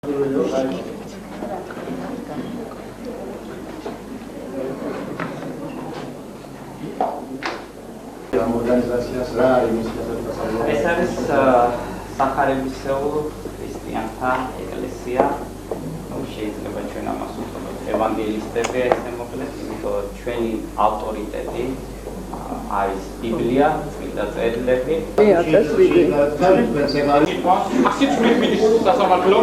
ეს არის სახარებისეულ ქრისტიანთა ეკლესია. შეიძლება ჩვენ ამას ვუწოდოთ ევანგელისტები, ესე მოკლედ, იმიტომ ჩვენი ავტორიტეტი არის ბიბლია, წმინდა წერილები. აქეთ მითმინის სასამართლო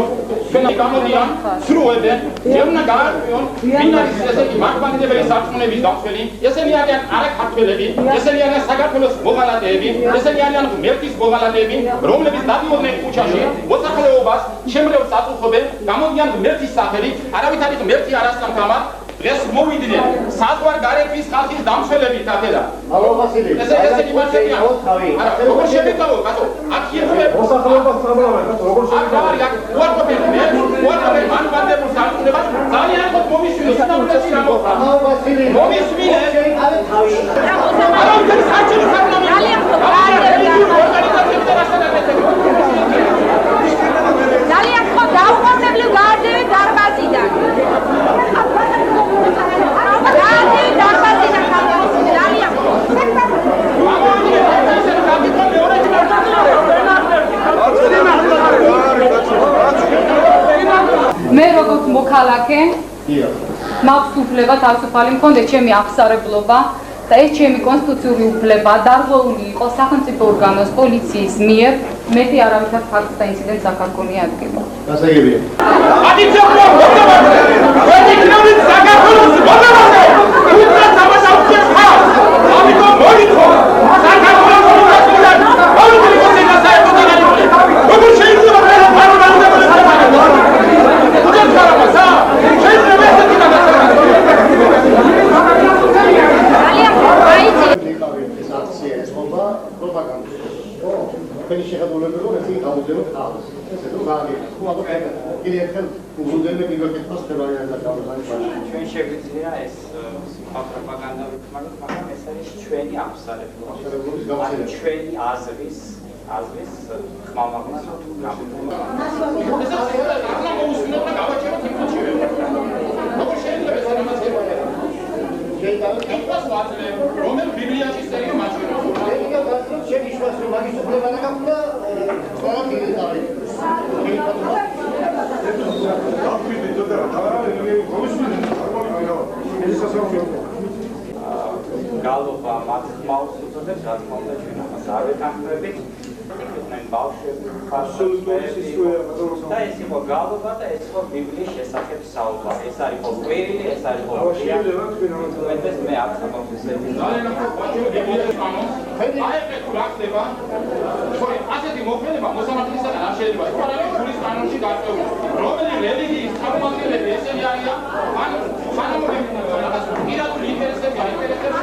ჩვენი გამოდიან სრულებენ ჯერნა გაარკვიონ ვინ არის ესე იგი მართლმადიდებელი სარწმუნოების დამცველი, ესენი არიან არაქართველები, ესენი არიან საქართველოს მოღალატეები, ესენი არიან მერკის მოღალატეები, რომლებიც დადიოდნენ ქუჩაში მოსახლეობას შემრევლს აწუხებენ, გამოდიან მერკის სახელით, არავით არის მერკი არასამთავარ დღეს მოვიდნენ საზღვარ გარეთის ხალხის დამცველები თათელა. ალო ვასილი, ესენი მართლია. არა, როგორ შევიკავო, კაცო? აქ იყვე მოსახლეობას წამლავენ, კაცო, როგორ შევიკავო? უარყოფენ მან ვანდებულ სარწმუნოებას ძალიან ხოთ მომისმინო, სინამდვილეში რა მოხდა? ალო ვასილი, მომისმინე. შევიკავე თავი. არა, ეს საჭირო ხარნამი. ძალიან ხოთ. ძალიან ხო დაუყოვნებლივ გაარდევით დარბაზიდან. მე როგორც მოქალაქე მაქვს უფლება თავისუფალი მქონდეს ჩემი აღსარებლობა და ეს ჩემი კონსტიტუციური უფლება დარღვეული იყო სახელმწიფო ორგანოს პოლიციის მიერ მეტი არავითარ ფაქტს და ინციდენტს არ ჰქონია ადგილი. გასაგებია. ადიცებო, ვედი კრეულის საქართველოს მოძრაობა. უცბად სამასაუბრებს ხარ. ამიტომ მოიწო. საქართველოს მოძრაობა. პოლიტიკური კონსენსუსი დაგვიწყდა. როგორ შეიძლება Peki შეხედულები რომ ეს გამოდევთ ხალხს. ესე თუ გააგებთ, თუ ალბათ კიდევ ერთხელ უზრუნველმე მიგაკეთოს ხებარიან და გამოსანიშნავი. ჩვენ შეგვიძლია ეს პროპაგანდა ვიქნათ, მაგრამ ეს არის ჩვენი აღსარებლობა. ჩვენი აზრის ხმამაღლა რომელ ბიბლიაში წერია მაჩვენებს. გალობა მათ ხმაურს უწოდებს, რა თქმა უნდა ჩვენ ამას არ ვეთანხმებით. იყვნენ ბავშვები, ხარშულები და ეს იყო გალობა და ეს იყო ბიბლიის შესახებ საუბარი. ეს არის ყვირილი, ეს არის ყვირილი. მე არ ხმობსები. ასეთი მოქმედება მოსამართლისგან არ შეიძლება. პარალელურის კანონში დაწეული. რომელი რელიგიის წარმომადგენლები ესენი არიან, ან რაღაც პირადული ინტერესები აინტერესებს.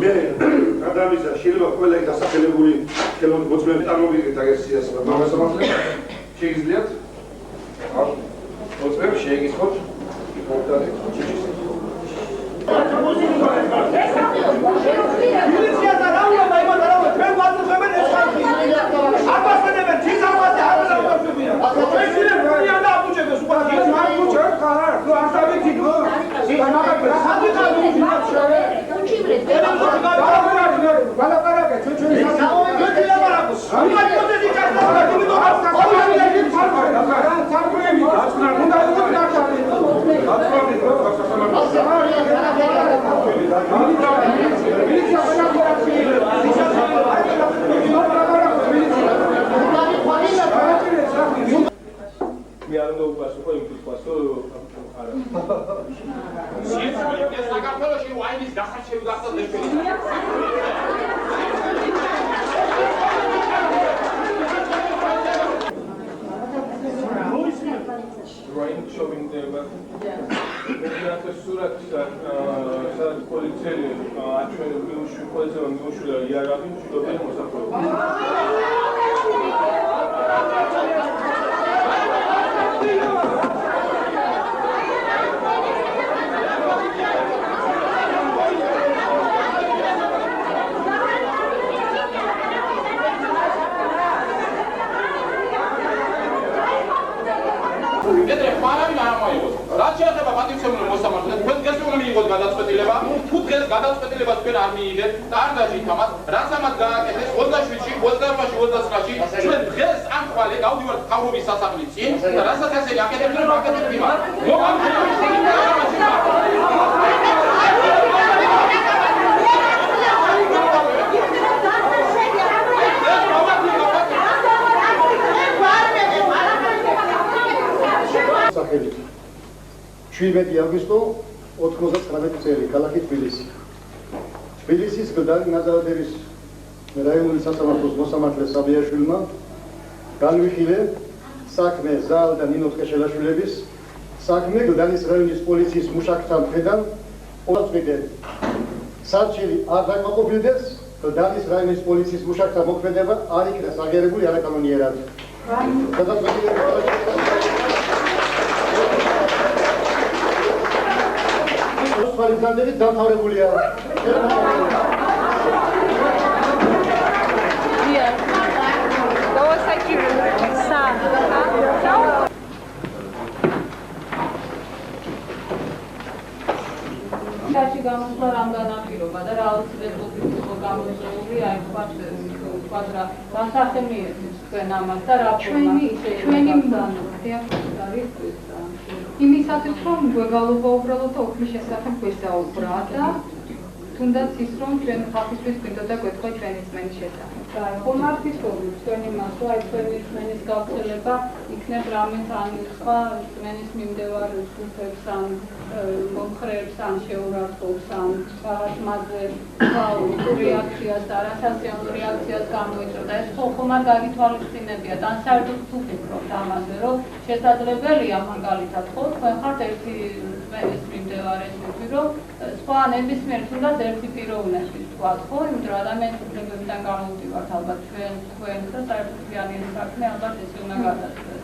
მე გადავიზა შეიძლება ყველა დასახელებული ხელოვნური მოძებნები წარმოვიდგეთ აგერსიას გამოსამართლებლად შეგიძლიათ მოძებნები შეეგისხოთ პორტალი მილიცია და რაულობა იმათ არა ჩვენ ვაწუხებენ ეს ხალხი აბასვენებენ ძინავაზე არ დავაშვებიან შეიძლება ძალიან დააბუჯებდეს უკვე ის მარკუჩერ ხარა თუ არ დავიძინო ის მაგა სადღაც შეიძლება უჩივრეთ ბალაპარაკე ჩვენ ლაპარაკოს ამიტომ ეს იჭერდა იმიტომ არ საკუთარი სამყურები უნდა საქართველოში ვაინის დასაჩევი გახდა დეფილი. Drawing showing the surat პოლიციელი აჩვენებს პოლიციამ მიუშვილა იარაღი მშვიდობიანი მოსახლეობა. Vedere, paravin არ მოიგოს. რაც შეეხება პატივცემული მოსამართლეს, თქვენ დღეს უნდა მიიღოთ გადაწყვეტილება, თუ დღეს გადაწყვეტილებას თქვენ არ მიიღებთ, დარდაჟით ამას, რაც ამას გააკეთეს 27-ში, 28-ში, 29-ში, ჩვენ დღეს ამ ხვალე გავდივართ მთავრობის სასახლის წინ და რასაც ესე აკეთებდნენ, აკეთებთ იმას. სახელით 17 აგვისტო 99 წელი ქალაქი თბილისი. თბილისის გლდანი ნაზარათების რაიონული სასამართლოს მოსამართლე საბიაშვილმა განვიხილე საქმე ზალ და ნინო ტყეშელაშვილების საქმე გლდანის რაიონის პოლიციის მუშაკთან მხრიდან ყოველწლიურად სარჩელი არ დაკმაყოფილდეს გლდანის რაიონის პოლიციის მუშაკთა მოქმედება არ იქნა საგერებული არაკანონიერად. Alexandre დამთავრებულია. Daci გამოსვლა რამდენ აპირობა და რა აუცილებლობით იყო გამოწვეული, აი თქვა რა დასახელმიერეთ თქვენ ამას და რა ჩვენი არის იმისათვის რომ გვეგალობა უბრალოდ და ოქმის შესახებ გვესაუბრა და თუნდაც ის რომ ჩვენ ხალხისთვის გვინდოდა გვეთქვა ჩვენი რწმენის შესახებ. ხომ არ ფიქრობთ ჩვენი მასო აი ჩვენი რწმენის გავრცელება იქნებ რამე თან სხვა რწმენის მიმდევარ ჯგუფებს ან მომხრეებს ან შეურაცხყოფს ან რაღაც მასზე რეაქციას და არასასიამოვნო რეაქციას გამოიწვევდა. ეს ხომ არ გაგითვალისწინებიათ ან საერთოდ თუ ფიქრობთ ამაზე რომ შესაძლებელია მაგალითად ხო თქვენ ხართ ერთი რწმენის მიმდევარი რომ სხვა ნებისმიერ თუნდაც ერთი პიროვნების თქვა ხო იმიტომ რომ ადამიანის უფლებებიდან გამოვდივართ ალბათ თქვენ და საერთოდ გვიანის საქმე ალბათ ეს უნდა გადაწყვეტოს.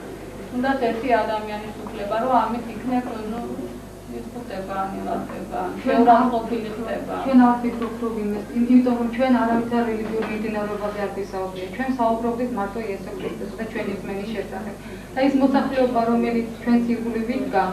თუნდაც ერთი ადამიანის უფლება რომ ამით იქნებ diskuteba, nilaqeba, შეურაცხყოფილი ხდება. ჩვენ არ ვფიქრობთ რომ იმიტომ რომ ჩვენ არავის არ რელიგიურ მიმდინარეობაზე არ ვისაუბრეთ. ჩვენ საუბრობთ მარტო იესო ქრისტესა და ჩვენი რწმენის შესახებ. და ის მოსახლეობა რომელიც ჩვენს ირგვლივ იდგა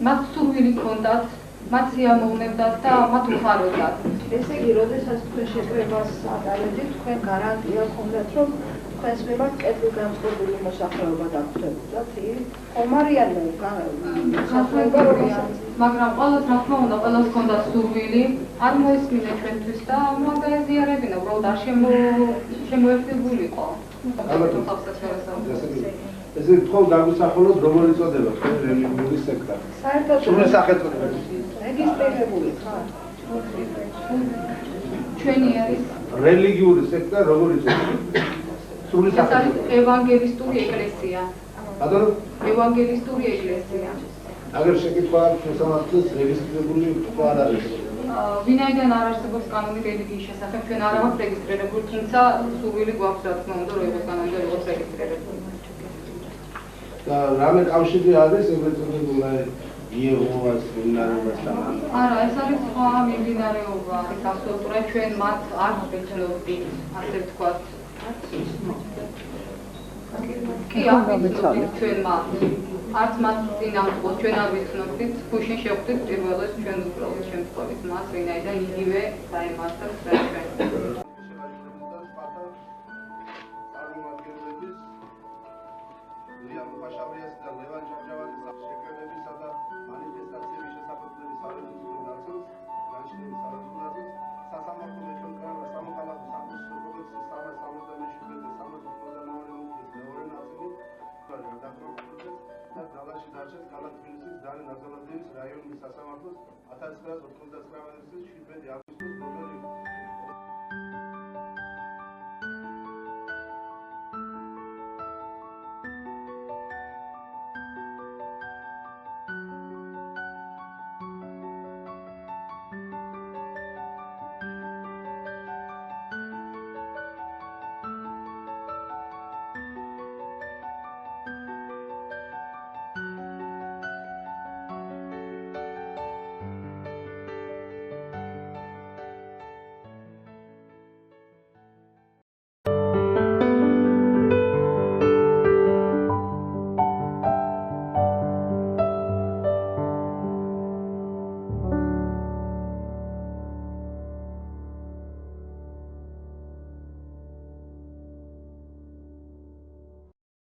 მათ სურვილი ჰქონდათ, მათ სიამოვნებდათ და მათ უხაროდათ. ესე იგი, როდესაც თქვენ შეკრებას ატარებდით, თქვენ გარანტია ჰქონდათ რომ თქვენს მიმართ კეთილგანწყობილი მოსახლეობა დაგხვდებოდათ, ხომ არიან მაგრამ ყველას რა თქმა უნდა, ყველას ჰქონდა სურვილი, არ მოესმინა ჩვენთვის და მაგაზიარებინა, უბრალოდ არ შემოერთებულიყო. ესე თქვენ დაგვისახელოთ როგორი წოდება თქვენ რელიგიური სექტა. საერთოდ სრული სახელწოდება. რეგისტრირებული ხარ? ჩვენი არის რელიგიური სექტა როგორი წოდება? სრული სახელწოდება. ევანგელისტური ეკლესია. ბატონო? ევანგელისტური ეკლესია. აგერ შეკითხვა აქვს მოსამართლეს რეგისტრირებული თუ არ არის? ვინაიდან არ არსებობს კანონი რელიგიის შესახებ, ჩვენ არ აქვს რეგისტრირებული, თუმცა სურვილი გვაქვს რა თქმა უნდა, რომ ეს კანონი იყოს რეგისტრირებული. და რამე კავშირი არის ეგრეთ წოდებული იეჰოვას მიმდინარეობასთან? არა, ეს არის სხვა მიმდინარეობა, ეს აბსოლუტურად ჩვენ მათ არ ვეცნობდით, ასე ვთქვათ. კი, ამბობთ ჩვენ მათ. არც მათ წინააღმდეგ ჩვენ არ ვიცნობდით, გუშინ შევხვდით პირველად ჩვენ უბრალოდ შემთხვევით მას, ვინაიდან იგივე დაემართათ და ჩვენ. ფაშავრიას და ლევან ჭავჭავაძის შეკრებებისა და მანიფესტაციების შესაძლებლობის სარეზერვო დაცვას, განშტოების სარეზერვო დაცვას, სასამართლო მეშვეობა სამოქალაქო სამართლის კოდექსის 377 და 392 მეორე ნაწილი გადაგროვდა და ძალაში დარჩეს ქალაქ თბილისის და ნაზარათის რაიონის სასამართლოს 1999 წლის 7